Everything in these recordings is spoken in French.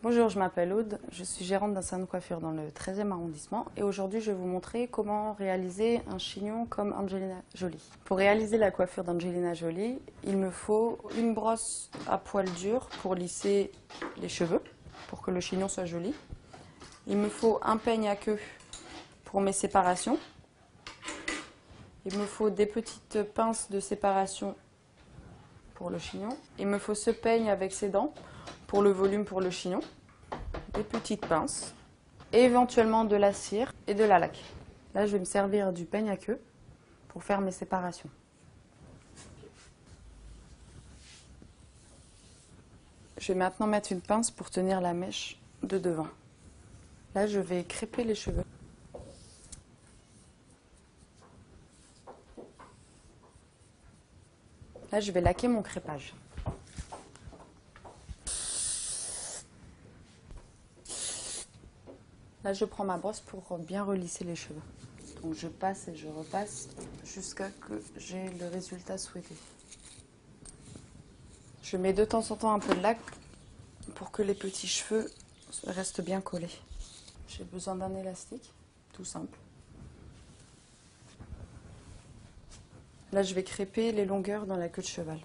Bonjour, je m'appelle Aude, je suis gérante d'un salon de coiffure dans le 13e arrondissement et aujourd'hui je vais vous montrer comment réaliser un chignon comme Angelina Jolie. Pour réaliser la coiffure d'Angelina Jolie, il me faut une brosse à poils durs pour lisser les cheveux, pour que le chignon soit joli. Il me faut un peigne à queue pour mes séparations. Il me faut des petites pinces de séparation pour le chignon. Il me faut ce peigne avec ses dents pour le volume pour le chignon, des petites pinces, et éventuellement de la cire et de la laque. Là, je vais me servir du peigne à queue pour faire mes séparations. Je vais maintenant mettre une pince pour tenir la mèche de devant. Là, je vais crêper les cheveux. Là, je vais laquer mon crêpage. Là, je prends ma brosse pour bien relisser les cheveux. Donc, je passe et je repasse jusqu'à que j'ai le résultat souhaité. Je mets de temps en temps un peu de laque pour que les petits cheveux restent bien collés. J'ai besoin d'un élastique, tout simple. Là, je vais crêper les longueurs dans la queue de cheval.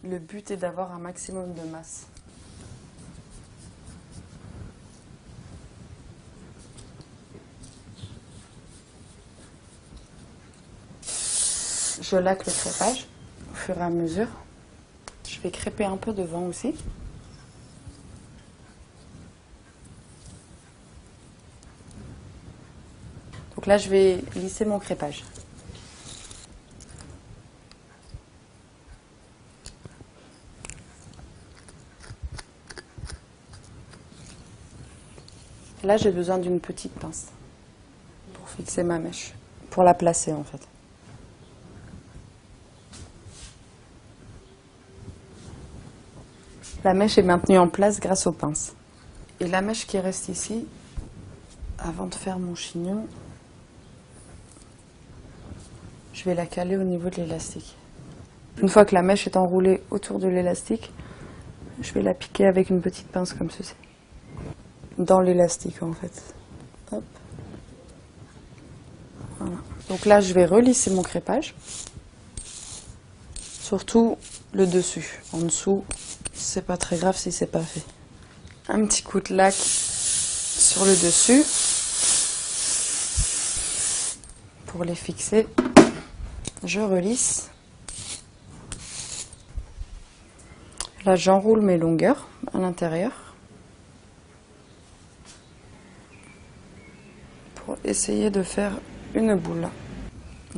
Le but est d'avoir un maximum de masse. Je laque le crêpage au fur et à mesure. Je vais crêper un peu devant aussi. Donc là, je vais lisser mon crêpage. Là, j'ai besoin d'une petite pince pour fixer ma mèche, pour la placer en fait. La mèche est maintenue en place grâce aux pinces. Et la mèche qui reste ici, avant de faire mon chignon, je vais la caler au niveau de l'élastique. Une fois que la mèche est enroulée autour de l'élastique, je vais la piquer avec une petite pince comme ceci. Dans l'élastique en fait. Hop. Voilà. Donc là, je vais relisser mon crêpage. Surtout le dessus. En dessous, c'est pas très grave si c'est pas fait. Un petit coup de laque sur le dessus pour les fixer. Je relisse. Là, j'enroule mes longueurs à l'intérieur pour essayer de faire une boule.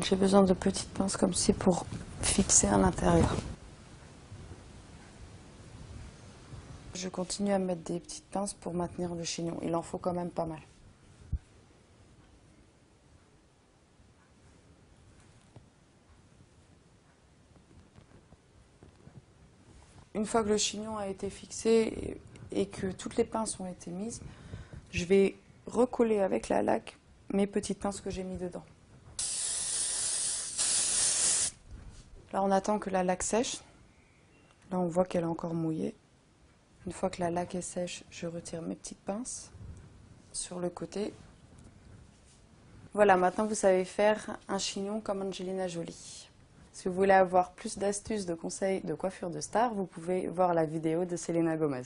J'ai besoin de petites pinces comme ci pour fixer à l'intérieur. Je continue à mettre des petites pinces pour maintenir le chignon. Il en faut quand même pas mal. Une fois que le chignon a été fixé et que toutes les pinces ont été mises, je vais recoller avec la laque mes petites pinces que j'ai mis dedans. Là, on attend que la laque sèche. Là, on voit qu'elle est encore mouillée. Une fois que la laque est sèche, je retire mes petites pinces sur le côté. Voilà, maintenant vous savez faire un chignon comme Angelina Jolie. Si vous voulez avoir plus d'astuces, de conseils de coiffure de star, vous pouvez voir la vidéo de Selena Gomez.